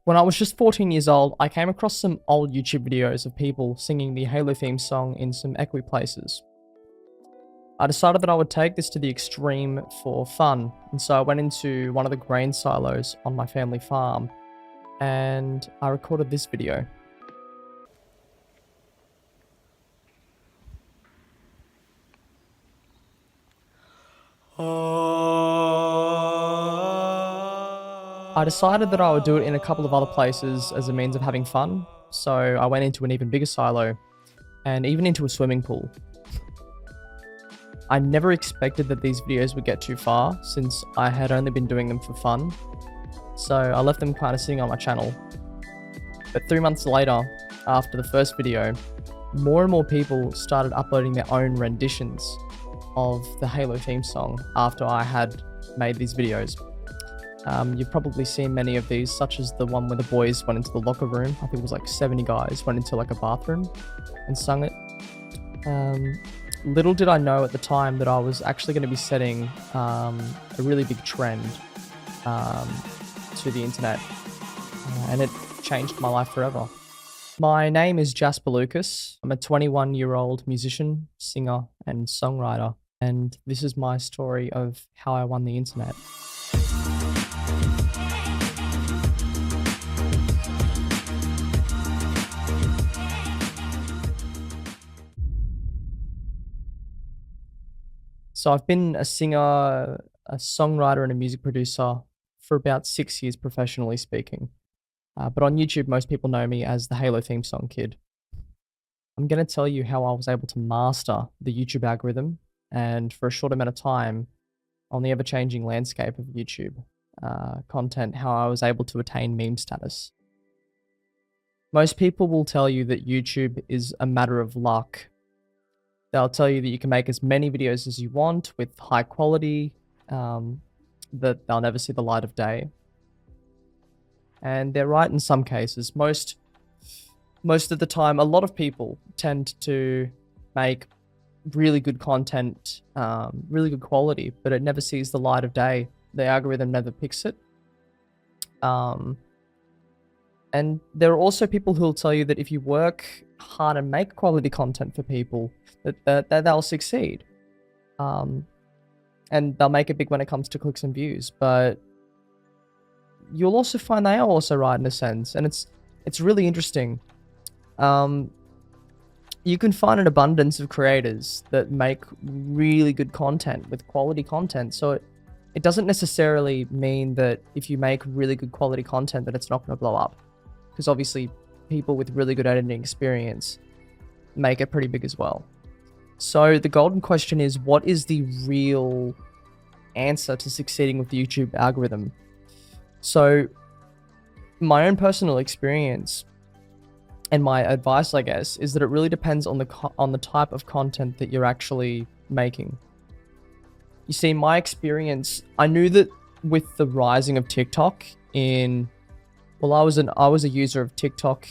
When I was just 14 years old, I came across some old YouTube videos of people singing the Halo theme song in some equi places. I decided that I would take this to the extreme for fun, and so I went into one of the grain silos on my family farm, and I recorded this video. I decided that I would do it in a couple of other places as a means of having fun, so I went into an even bigger silo, and even into a swimming pool. I never expected that these videos would get too far, since I had only been doing them for fun, so I left them kind of sitting on my channel. But 3 months later, after the first video, more and more people started uploading their own renditions of the Halo theme song after I had made these videos. You've probably seen many of these, such as the one where the boys went into the locker room. I think it was like 70 guys went into like a bathroom and sung it. Little did I know at the time that I was actually going to be setting a really big trend to the internet, and it changed my life forever. My name is Jasper Lucas. I'm a 21-year-old musician, singer, and songwriter, and this is my story of how I won the internet. So I've been a singer, a songwriter, and a music producer for about 6 years, professionally speaking. But on YouTube, most people know me as the Halo theme song kid. I'm going to tell you how I was able to master the YouTube algorithm, and for a short amount of time, on the ever-changing landscape of YouTube content, how I was able to attain meme status. Most people will tell you that YouTube is a matter of luck. They'll tell you that you can make as many videos as you want with high quality, that they'll never see the light of day. And they're right in some cases. Most of the time, a lot of people tend to make really good content, really good quality, but it never sees the light of day. The algorithm never picks it. And there are also people who'll tell you that if you work hard and make quality content for people, that they'll succeed. And they'll make it big when it comes to clicks and views. But you'll also find they are also right in a sense. And it's really interesting. You can find an abundance of creators that make really good content with quality content. So it doesn't necessarily mean that if you make really good quality content that it's not going to blow up. Because obviously people with really good editing experience make it pretty big as well. So the golden question is, what is the real answer to succeeding with the YouTube algorithm? So my own personal experience and my advice, I guess, is that it really depends on the type of content that you're actually making. You see, my experience, I knew that with the rising of TikTok well, I was a user of TikTok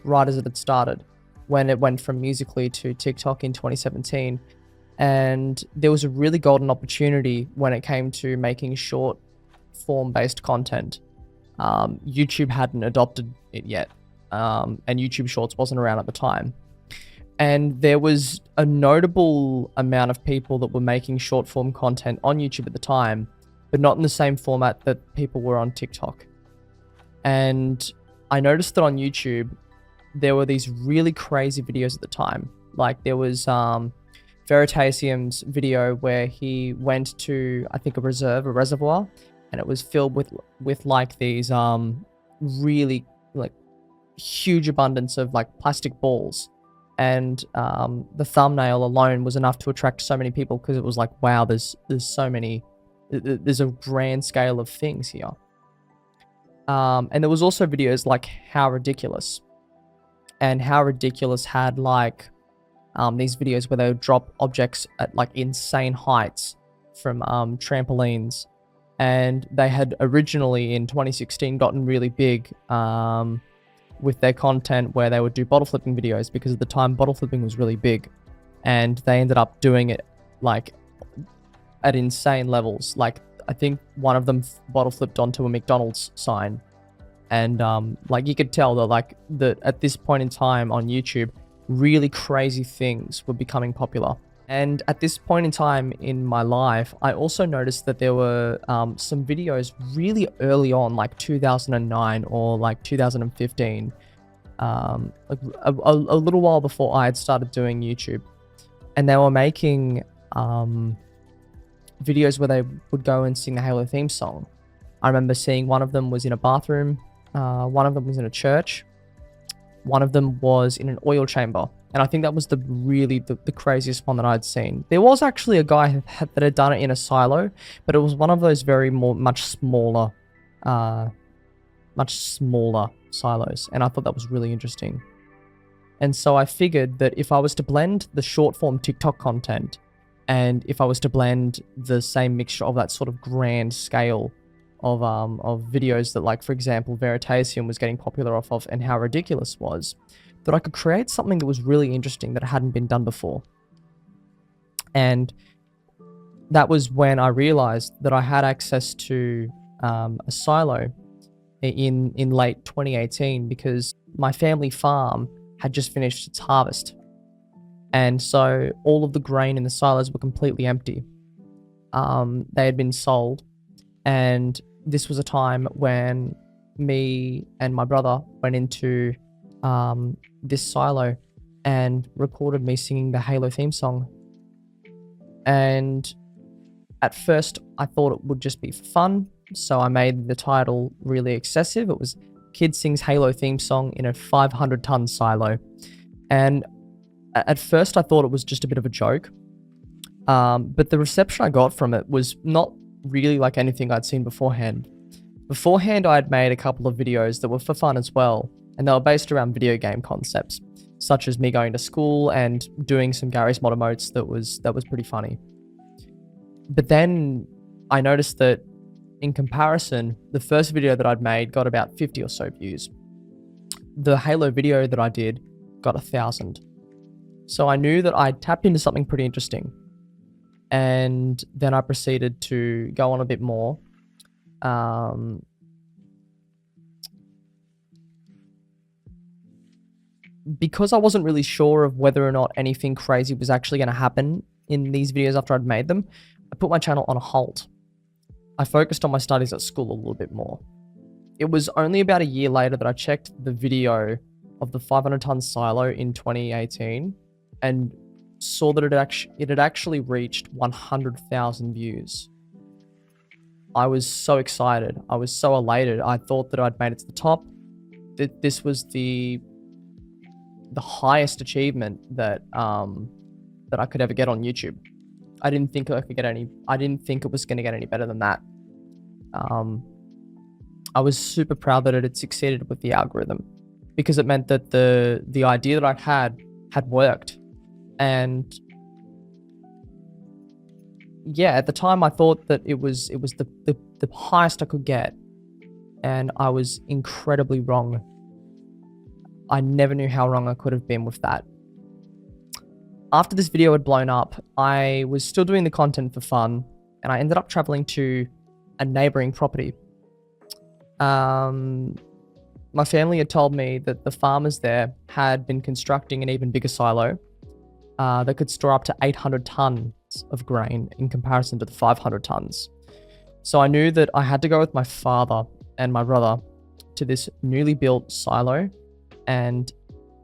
right as it had started, when it went from Musical.ly to TikTok in 2017, and there was a really golden opportunity when it came to making short form based content. YouTube hadn't adopted it yet, and YouTube Shorts wasn't around at the time, and there was a notable amount of people that were making short form content on YouTube at the time, but not in the same format that people were on TikTok. And I noticed that on YouTube, there were these really crazy videos at the time. Like there was Veritasium's video where he went to, I think, a reservoir, and it was filled with like these really like huge abundance of like plastic balls. And the thumbnail alone was enough to attract so many people, because it was like, wow, there's so many, there's a grand scale of things here. And there was also videos like How Ridiculous. And How Ridiculous had like these videos where they would drop objects at like insane heights from trampolines. And they had originally in 2016 gotten really big with their content where they would do bottle flipping videos, because at the time bottle flipping was really big. And they ended up doing it like at insane levels. Like I think one of them bottle flipped onto a McDonald's sign. And like you could tell that at this point in time on YouTube, really crazy things were becoming popular. And at this point in time in my life, I also noticed that there were some videos really early on, like 2009 or like 2015, like a little while before I had started doing YouTube. And they were making videos where they would go and sing the Halo theme song. I remember seeing one of them was in a bathroom, one of them was in a church, one of them was in an oil chamber. And I think that was the craziest one that I'd seen. There was actually a guy that had done it in a silo, but it was one of those much smaller silos. And I thought that was really interesting. And so I figured that if I was to blend the short form TikTok content, and if I was to blend the same mixture of that sort of grand scale of videos that, like, for example, Veritasium was getting popular off of and how ridiculous was, that I could create something that was really interesting that hadn't been done before. And that was when I realized that I had access to a silo in late 2018, because my family farm had just finished its harvest. And so all of the grain in the silos were completely empty. They had been sold. And this was a time when me and my brother went into this silo and recorded me singing the Halo theme song. And at first I thought it would just be for fun, so I made the title really excessive. It was Kid Sings Halo Theme Song in a 500-ton silo. And at first I thought it was just a bit of a joke, but the reception I got from it was not really like anything I'd seen beforehand. Beforehand, I had made a couple of videos that were for fun as well, and they were based around video game concepts, such as me going to school and doing some Garry's Mod emotes that was pretty funny. But then I noticed that in comparison, the first video that I'd made got about 50 or so views. The Halo video that I did got 1,000. So I knew that I'd tapped into something pretty interesting. And then I proceeded to go on a bit more. Because I wasn't really sure of whether or not anything crazy was actually going to happen in these videos after I'd made them, I put my channel on a halt. I focused on my studies at school a little bit more. It was only about a year later that I checked the video of the 500-ton silo in 2018 and saw that it had actually reached 100,000 views. I was so excited. I was so elated. I thought that I'd made it to the top. That this was the highest achievement that I could ever get on YouTube. I didn't think I didn't think it was going to get any better than that. I was super proud that it had succeeded with the algorithm, because it meant that the idea that I had worked. And yeah, at the time I thought that it was the highest I could get, and I was incredibly wrong. I never knew how wrong I could have been with that. After this video had blown up, I was still doing the content for fun, and I ended up traveling to a neighboring property. My family had told me that the farmers there had been constructing an even bigger silo that could store up to 800 tons of grain in comparison to the 500 tons. So I knew that I had to go with my father and my brother to this newly built silo and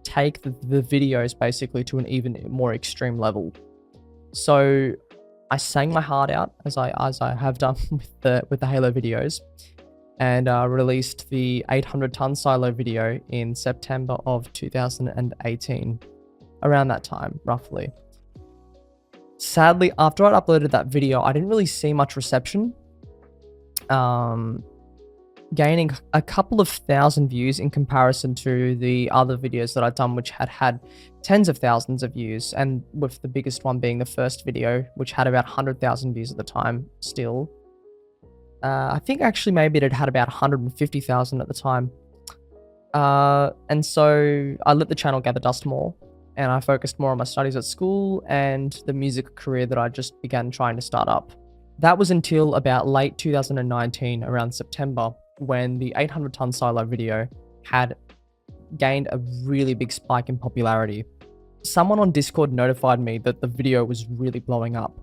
take the videos basically to an even more extreme level. So I sang my heart out as I have done with the Halo videos, and released the 800-ton silo video in September of 2018, around that time, roughly. Sadly, after I'd uploaded that video, I didn't really see much reception, gaining a couple of thousand views in comparison to the other videos that I'd done, which had tens of thousands of views, and with the biggest one being the first video, which had about 100,000 views at the time still. I think actually maybe it had about 150,000 at the time. And so I let the channel gather dust more, and I focused more on my studies at school and the music career that I just began trying to start up. That was until about late 2019, around September, when the 800 ton silo video had gained a really big spike in popularity. Someone on Discord notified me that the video was really blowing up.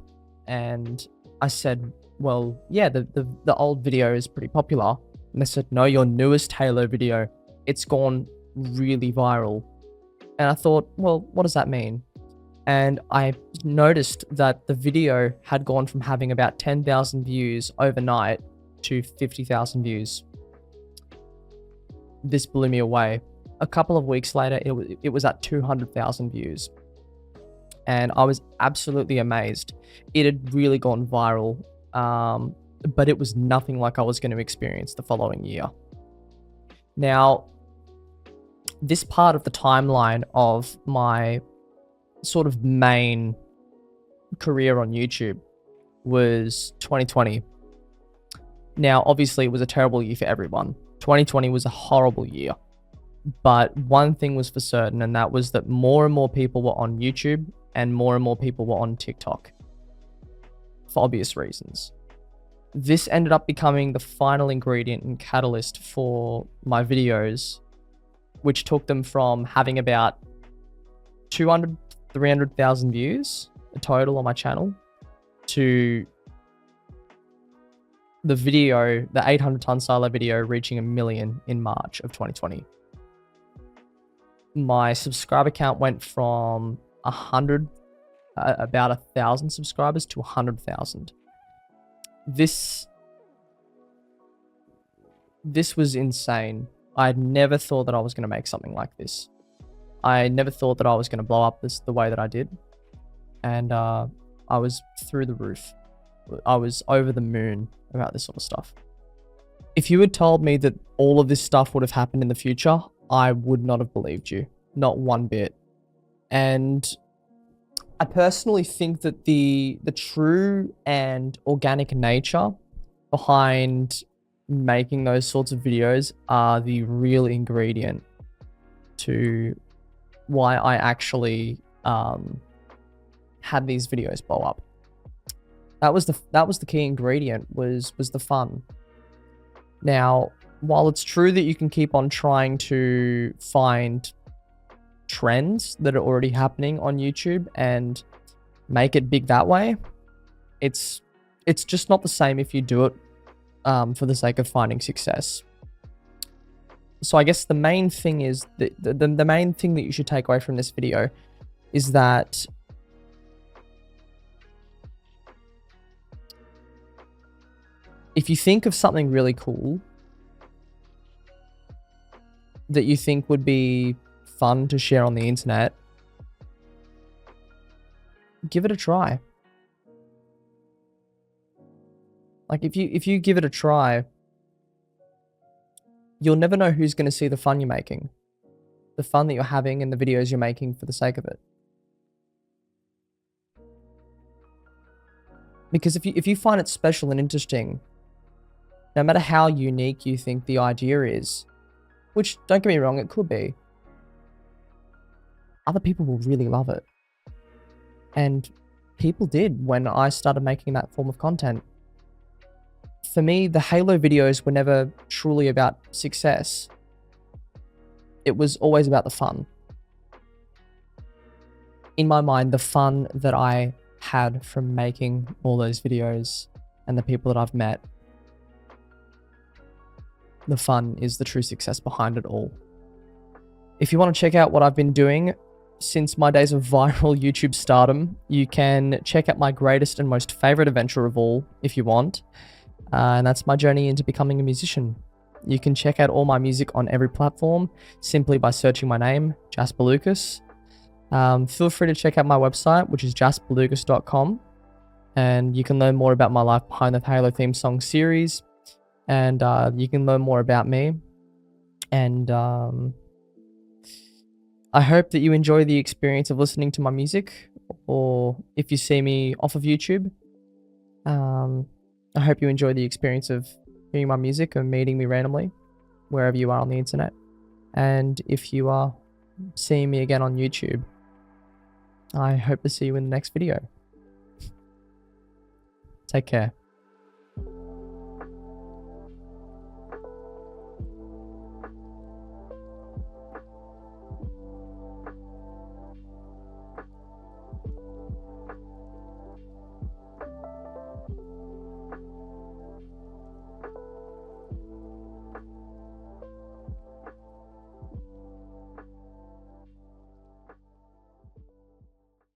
And I said, well, yeah, the old video is pretty popular. And they said, no, your newest Halo video, it's gone really viral. And I thought, well, what does that mean? And I noticed that the video had gone from having about 10,000 views overnight to 50,000 views. This blew me away. A couple of weeks later, it was at 200,000 views. And I was absolutely amazed. It had really gone viral, but it was nothing like I was going to experience the following year. Now, this part of the timeline of my sort of main career on YouTube was 2020. Now, obviously, it was a terrible year for everyone. 2020 was a horrible year. But one thing was for certain, and that was that more and more people were on YouTube and more people were on TikTok for obvious reasons. This ended up becoming the final ingredient and catalyst for my videos, which took them from having about 200, 300,000 views a total on my channel to the video, the 800 ton silo video, reaching 1 million in March of 2020. My subscriber count went from about 1,000 subscribers to 100,000. This was insane. I never thought that I was going to make something like this. I never thought that I was going to blow up the way that I did. And I was through the roof. I was over the moon about this sort of stuff. If you had told me that all of this stuff would have happened in the future, I would not have believed you. Not one bit. And I personally think that the true and organic nature behind making those sorts of videos are the real ingredient to why I actually had these videos blow up. That was the key ingredient, was the fun. Now, while it's true that you can keep on trying to find trends that are already happening on YouTube and make it big that way, it's just not the same if you do it for the sake of finding success. So I guess the main thing is the main thing that you should take away from this video is that if you think of something really cool that you think would be fun to share on the internet, give it a try. Like if you give it a try, you'll never know who's going to see the fun you're making, the fun that you're having and the videos you're making for the sake of it. Because if you find it special and interesting, no matter how unique you think the idea is, which, don't get me wrong, it could be, other people will really love it. And people did when I started making that form of content. For me, the Halo videos were never truly about success. It was always about the fun. In my mind, the fun that I had from making all those videos and the people that I've met, the fun is the true success behind it all. If you want to check out what I've been doing since my days of viral YouTube stardom, you can check out my greatest and most favorite adventure of all if you want. And that's my journey into becoming a musician. You can check out all my music on every platform simply by searching my name, Jasper Lucas. Feel free to check out my website, which is jasperlucas.com. And you can learn more about my life behind the Halo theme song series. And you can learn more about me. And I hope that you enjoy the experience of listening to my music. Or if you see me off of YouTube, I hope you enjoy the experience of hearing my music and meeting me randomly, wherever you are on the internet. And if you are seeing me again on YouTube, I hope to see you in the next video. Take care.